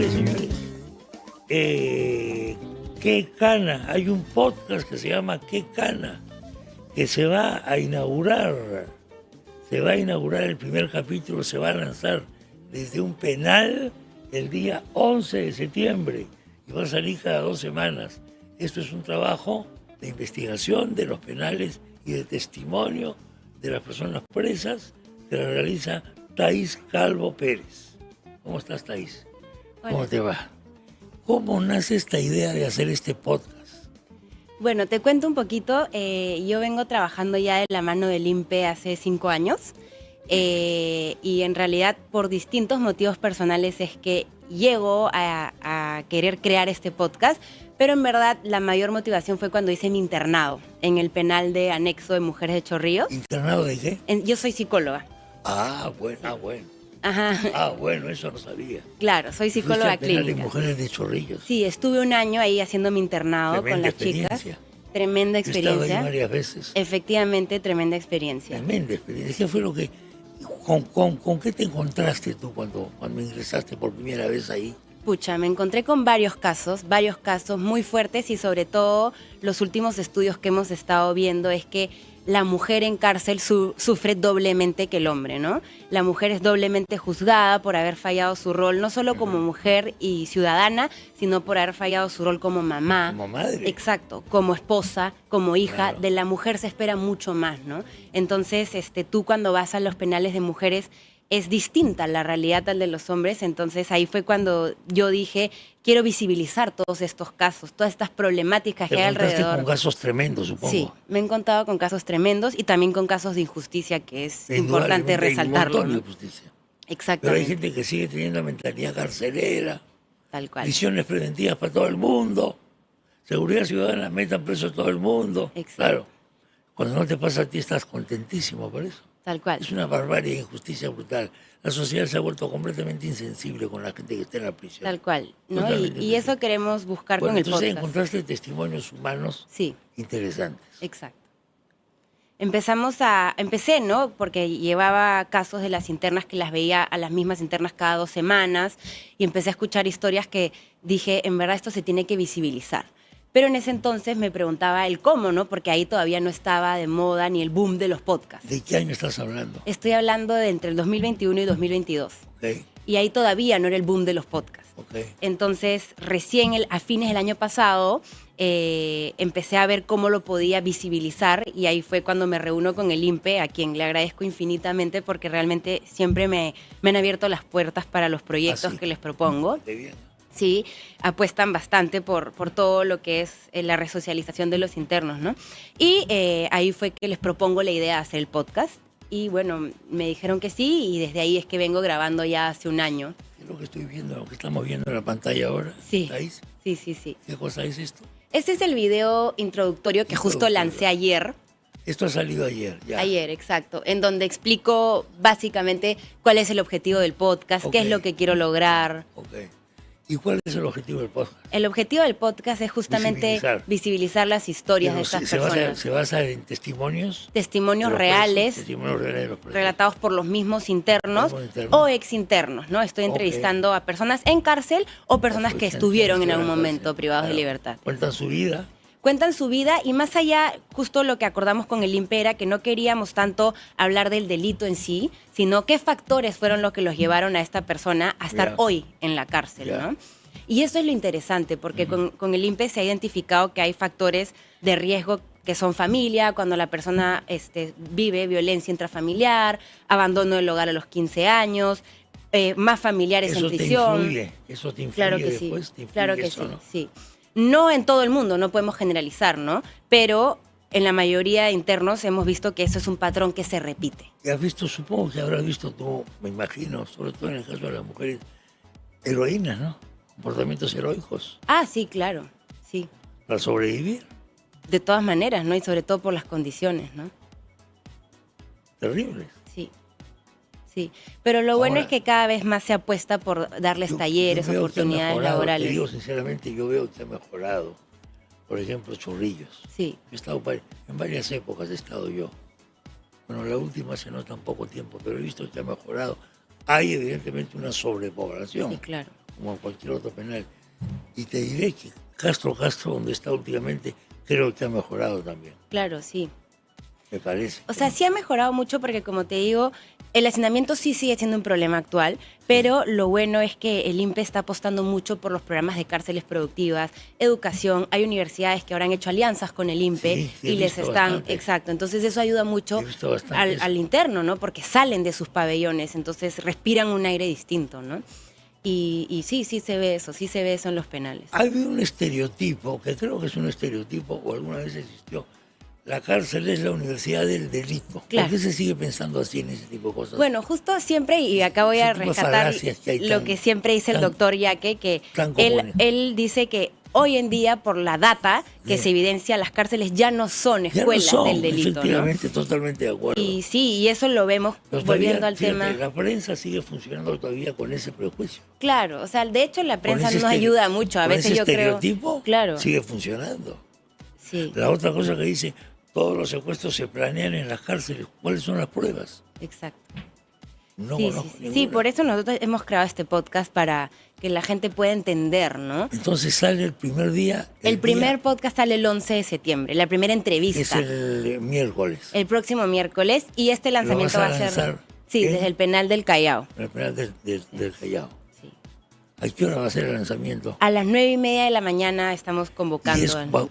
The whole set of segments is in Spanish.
penales, señores. ¿Qué cana? Hay un podcast que se llama ¿Qué cana? Que se va a inaugurar. Se va a inaugurar el primer capítulo, se va a lanzar desde un penal el día 11 de septiembre y va a salir cada 2 semanas. Esto es un trabajo de investigación de los penales y de testimonio de las personas presas que la realiza Thaís Calvo Pérez. ¿Cómo estás, Thaís? Hola. ¿Cómo te va? ¿Cómo nace esta idea de hacer este podcast? Bueno, te cuento un poquito. Yo vengo trabajando ya de la mano del INPE hace 5 años y en realidad por distintos motivos personales es que llego a querer crear este podcast, pero en verdad la mayor motivación fue cuando hice mi internado en el penal de anexo de Mujeres de Chorrillos. ¿Internado de qué? Yo soy psicóloga. Bueno. Ajá. Bueno, eso no sabía. Claro, soy psicóloga Fuiste al penal de clínica. Mujeres de Chorrillos. Sí, estuve un año ahí haciendo mi internado Tremenda con las experiencia. chicas. Tremenda He estado ahí experiencia. varias veces. Efectivamente, tremenda experiencia. Tremenda experiencia. ¿Qué fue lo que... ¿Con qué te encontraste tú cuando ingresaste por primera vez ahí? Pucha, me encontré con varios casos muy fuertes y sobre todo los últimos estudios que hemos estado viendo es que la mujer en cárcel sufre doblemente que el hombre, ¿no? La mujer es doblemente juzgada por haber fallado su rol, no solo como mujer y ciudadana, sino por haber fallado su rol como mamá. Como madre. Exacto, como esposa, como hija. Claro. De la mujer se espera mucho más, ¿no? Entonces, tú cuando vas a los penales de mujeres es distinta la realidad al de los hombres, entonces ahí fue cuando yo dije, quiero visibilizar todos estos casos, todas estas problemáticas que hay Te encontraste alrededor. con casos tremendos, supongo. Sí, me he encontrado con casos tremendos y también con casos de injusticia, que es importante Indudablemente hay resaltarlo, un montón ¿no? de justicia. Pero hay Exactamente, gente que sigue teniendo mentalidad carcelera, tal cual. prisiones preventivas para todo el mundo, seguridad ciudadana, metan preso a todo el mundo. Exacto. Claro, cuando no te pasa a ti estás contentísimo por eso. Tal cual. Es una barbarie e injusticia brutal. La sociedad se ha vuelto completamente insensible con la gente que está en la prisión. Tal cual, ¿no? Totalmente Y eso queremos buscar Bueno, con el entonces podcast. encontraste testimonios humanos Sí, interesantes. exacto. Empecé, ¿no? Porque llevaba casos de las internas que las veía a las mismas internas cada 2 semanas y empecé a escuchar historias que dije, en verdad esto se tiene que visibilizar. Pero en ese entonces me preguntaba el cómo, ¿no? Porque ahí todavía no estaba de moda ni el boom de los podcasts. ¿De qué año estás hablando? Estoy hablando de entre el 2021 y 2022. Ok, Y ahí todavía no era el boom de los podcasts. ok. Entonces, recién a fines del año pasado, empecé a ver cómo lo podía visibilizar y ahí fue cuando me reúno con el INPE, a quien le agradezco infinitamente porque realmente siempre me han abierto las puertas para los proyectos sí. que les propongo. Qué bien. Sí, apuestan bastante por todo lo que es la resocialización de los internos, ¿no? Y ahí fue que les propongo la idea de hacer el podcast y bueno, me dijeron que sí y desde ahí es que vengo grabando ya hace un año. ¿Qué es lo que estoy viendo, lo que estamos viendo en la pantalla ahora? Sí. ¿Thaís? Sí. ¿Qué cosa es esto? Este es el video introductorio que justo lancé ayer. Esto ha salido ayer, ya. Ayer, exacto, en donde explico básicamente cuál es el objetivo del podcast, qué es Ok. lo que quiero lograr. Ok. ¿Y cuál es el objetivo del podcast? El objetivo del podcast es justamente visibilizar las historias de estas personas. Se basa en testimonios. Testimonios de los reales, presos, testimonios reales de los presos. relatados por los mismos internos Mismos internos. o exinternos, ¿no? Estoy entrevistando a personas en cárcel o personas que estuvieron en algún momento privados de libertad. Cuentan su vida. Cuentan su vida y más allá, justo lo que acordamos con el INPE era que no queríamos tanto hablar del delito en sí, sino qué factores fueron los que los llevaron a esta persona a estar Ya. hoy en la cárcel, Ya. ¿no? Y eso es lo interesante, porque con el INPE se ha identificado que hay factores de riesgo que son familia, cuando la persona vive violencia intrafamiliar, abandono del hogar a los 15 años, más familiares en prisión. Eso te influye Claro que sí, después, te influye claro que eso, sí, ¿no? sí. No en todo el mundo, no podemos generalizar, ¿no? Pero en la mayoría de internos hemos visto que eso es un patrón que se repite. Y has visto, supongo que habrás visto tú, me imagino, sobre todo en el caso de las mujeres, heroínas, ¿no? Comportamientos heroicos Ah, sí, claro, sí. para sobrevivir. De todas maneras, ¿no? Y sobre todo por las condiciones, ¿no? Terribles. Sí, sí. Pero lo bueno Ahora, es que cada vez más se apuesta por darles Yo talleres, veo que ha oportunidades mejorado, laborales. Te digo sinceramente, yo veo que ha mejorado. Por ejemplo, Chorrillos. Sí, He estado en varias épocas, he estado yo. Bueno, la última hace no tan poco tiempo, pero he visto que ha mejorado. hay evidentemente una sobrepoblación, Sí, claro. como en cualquier otro penal. Y te diré que Castro, donde está últimamente, creo que ha mejorado también, Claro, sí. me parece. O sea, sí ha mejorado mucho porque, como te digo, el hacinamiento sí sigue siendo un problema actual, pero lo bueno es que el INPE está apostando mucho por los programas de cárceles productivas, educación. Hay universidades que ahora han hecho alianzas con el INPE Sí, he y les visto están... bastante. Exacto, entonces eso ayuda mucho He visto bastante eso. al interno, ¿no? Porque salen de sus pabellones, entonces respiran un aire distinto, ¿no? Y sí se ve eso en los penales. Hay un estereotipo, que creo que es un estereotipo, o alguna vez existió. La cárcel es la universidad del delito. Claro. ¿Por qué se sigue pensando así en ese tipo de cosas? Bueno, justo siempre, y acá voy a Ese tipo de rescatar falacias que hay lo que siempre dice el doctor Yaque, que tan comunes. él dice que hoy en día, por la data que se evidencia, las cárceles ya no son Ya no escuelas son, del delito, ¿no? efectivamente, totalmente de acuerdo. Y sí, y eso lo vemos Pero volviendo todavía, al tema. fíjate, la prensa sigue funcionando todavía con ese prejuicio. Claro, o sea, de hecho la prensa Con ese no ayuda mucho. A con veces ese yo creo. estereotipo Claro. sigue funcionando. Sí, La otra cosa que dice, todos los secuestros se planean en las cárceles. ¿Cuáles son las pruebas? exacto. No Sí, conozco sí, ninguna. sí, por eso nosotros hemos creado este podcast para que la gente pueda entender, ¿no? Entonces sale el primer día. El primer día podcast sale el 11 de septiembre, la primera es entrevista. el miércoles. El próximo miércoles, y este lanzamiento vas a va a ser lanzar sí, en- desde el penal del Callao. El penal del Callao. Sí. ¿A qué hora va a ser el lanzamiento? A las 9:30 de la mañana estamos ¿Y convocando.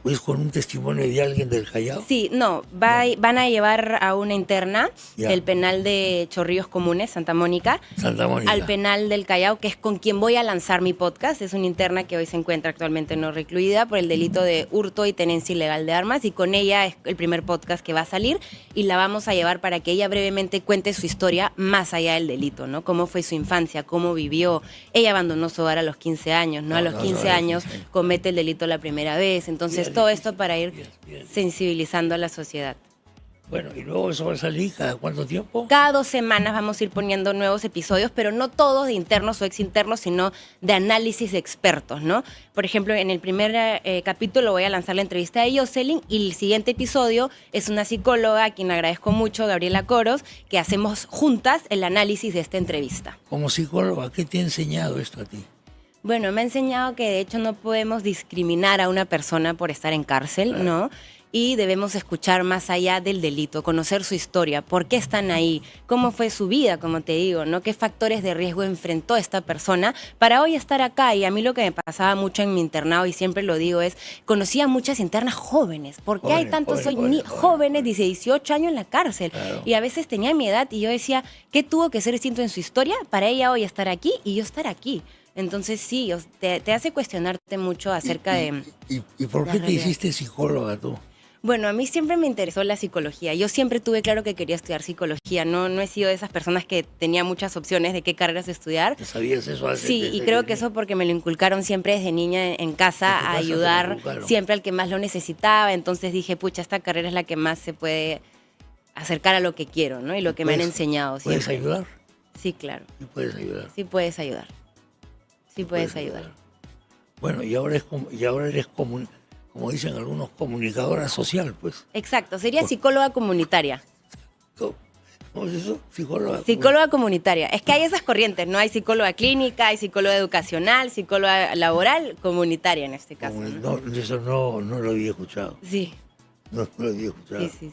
es con un testimonio de alguien del Callao? Sí, no, van a llevar a una interna Ya. del penal de Chorrillos Comunes, Santa Mónica, Santa Mónica. al penal del Callao, que es con quien voy a lanzar mi podcast. Es una interna que hoy se encuentra actualmente no recluida por el delito de hurto y tenencia ilegal de armas, y con ella es el primer podcast que va a salir, y la vamos a llevar para que ella brevemente cuente su historia más allá del delito, ¿no? Cómo fue su infancia, cómo vivió. Ella abandonó su hogar a los 15 años, ¿no? A los 15 años comete el delito la primera vez. Entonces, Bien, todo bien, esto para ir bien. sensibilizando a la sociedad. Bueno, y luego eso va a salir cada cuánto tiempo. Cada 2 semanas vamos a ir poniendo nuevos episodios, pero no todos de internos o exinternos, sino de análisis de expertos, ¿no? Por ejemplo, en el primer capítulo voy a lanzar la entrevista de Jocelyn, y el siguiente episodio es una psicóloga, a quien agradezco mucho, Gabriela Coros, que hacemos juntas el análisis de esta entrevista. Como psicóloga, ¿qué te ha enseñado esto a ti? Bueno, me ha enseñado que de hecho no podemos discriminar a una persona por estar en cárcel, ¿no? Y debemos escuchar más allá del delito, conocer su historia, por qué están ahí, cómo fue su vida, como te digo, ¿no? Qué factores de riesgo enfrentó esta persona para hoy estar acá. Y a mí lo que me pasaba mucho en mi internado, y siempre lo digo, es conocía muchas internas jóvenes. ¿Por qué hay tantos jóvenes de 18 años en la cárcel? Claro. Y a veces tenía mi edad y yo decía, ¿qué tuvo que ser distinto en su historia para ella hoy estar aquí y yo estar aquí? Entonces sí, te hace cuestionarte mucho acerca de... ¿Y por la qué te realidad. hiciste psicóloga tú? Bueno, a mí siempre me interesó la psicología. Yo siempre tuve claro que quería estudiar psicología. No he sido de esas personas que tenía muchas opciones de qué carreras estudiar. ¿Sabías eso antes? Sí, y creo que eso porque me lo inculcaron siempre desde niña en casa, En tu casa a te lo ayudar inculcaron. siempre al que más lo necesitaba. Entonces dije, pucha, esta carrera es la que más se puede acercar a lo que quiero, ¿no? Y lo que me han enseñado ¿Puedes siempre. ayudar? Sí, claro. Sí, puedes ayudar. Sí puedes ayudar. Sí puedes ayudar. Bueno, y ahora eres como dicen algunos, comunicadora social, pues. Exacto, sería psicóloga comunitaria. ¿Cómo es eso? Psicóloga. Psicóloga comunitaria. Es que hay esas corrientes, ¿no? Hay psicóloga clínica, hay psicóloga educacional, psicóloga laboral, comunitaria en este caso. ¿no? No, eso no lo había escuchado. Sí, No lo había escuchado. sí.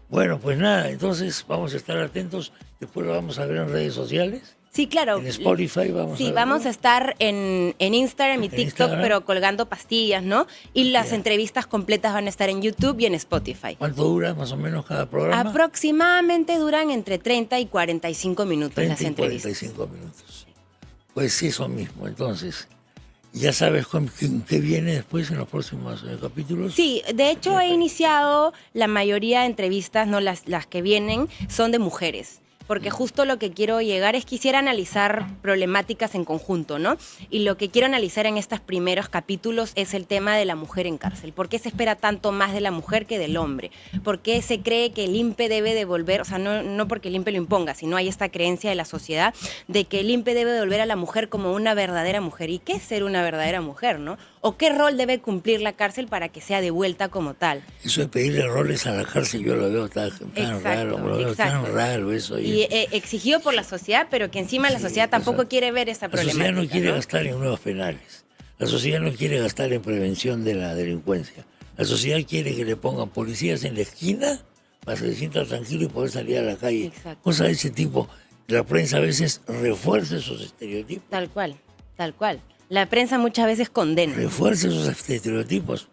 Bueno, pues nada, entonces vamos a estar atentos. Después lo vamos a ver en redes sociales. Sí, claro. En Spotify vamos a Sí, ver. vamos a estar en Instagram y En TikTok, Instagram. pero colgando pastillas, ¿no? Y las Bien. entrevistas completas van a estar en YouTube y en Spotify. ¿Cuánto dura más o menos cada programa? Aproximadamente duran entre 30 y 45 minutos 30 las y entrevistas. 45 minutos. Pues eso mismo, entonces. ¿Ya sabes qué viene después en los próximos capítulos? Sí, de hecho he iniciado la mayoría de entrevistas, no las que vienen, son de mujeres. Porque justo lo que quiero llegar es quisiera analizar problemáticas en conjunto, ¿no? Y lo que quiero analizar en estos primeros capítulos es el tema de la mujer en cárcel. ¿Por qué se espera tanto más de la mujer que del hombre? ¿Por qué se cree que el INPE debe devolver, o sea, no porque el INPE lo imponga, sino hay esta creencia de la sociedad de que el INPE debe devolver a la mujer como una verdadera mujer? ¿Y qué es ser una verdadera mujer, no? o qué rol debe cumplir la cárcel para que sea devuelta como tal. Eso de pedirle roles a la cárcel yo lo veo tan raro, lo veo tan raro eso. Y exigido por la sociedad, pero que encima la sociedad tampoco quiere ver esa problemática. La sociedad no quiere gastar en nuevos penales. La sociedad no quiere gastar en prevención de la delincuencia. La sociedad quiere que le pongan policías en la esquina para que se sienta tranquilo y poder salir a la calle. Exacto. Cosas de ese tipo. La prensa a veces refuerza esos estereotipos. Tal cual, tal cual. La prensa muchas veces condena. Refuerza esos estereotipos.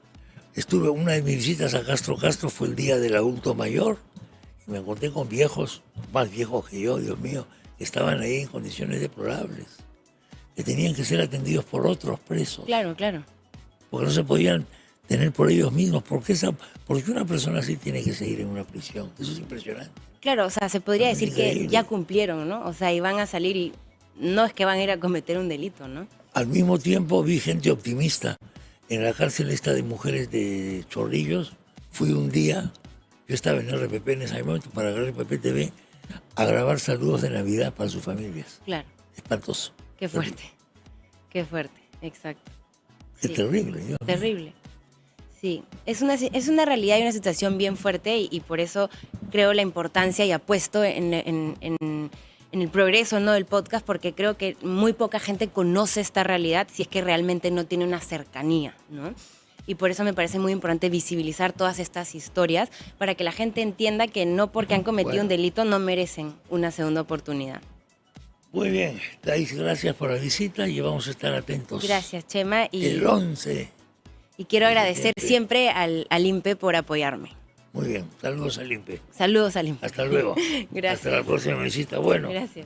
Una de mis visitas a Castro fue el día del adulto mayor y me encontré con viejos, más viejos que yo, Dios mío, que estaban ahí en condiciones deplorables, que tenían que ser atendidos por otros presos. Claro. Porque no se podían tener por ellos mismos. ¿Por qué una persona así tiene que seguir en una prisión? Eso es impresionante. Claro, o sea, se podría decir Increíble. que ya cumplieron, ¿no? O sea, y van a salir y no es que van a ir a cometer un delito, ¿no? Al mismo tiempo vi gente optimista. En la cárcel esta de mujeres de Chorrillos, fui un día, yo estaba en RPP en ese momento, para RPP TV, a grabar saludos de Navidad para sus familias. Claro. Espantoso. Qué fuerte, exacto. Qué Sí. terrible. Dios mío. Terrible. Sí, es una realidad y una situación bien fuerte y por eso creo la importancia y apuesto en el progreso, ¿no?, del podcast, porque creo que muy poca gente conoce esta realidad si es que realmente no tiene una cercanía, ¿no? Y por eso me parece muy importante visibilizar todas estas historias para que la gente entienda que no porque han cometido un delito no merecen una segunda oportunidad. Muy bien, Thais, gracias por la visita y vamos a estar atentos. Gracias, Chema. El 11. Y quiero agradecer siempre al INPE por apoyarme. Muy bien, saludos al INPE. Saludos al INPE. Hasta luego. Gracias. Hasta la próxima visita. Bueno, Gracias.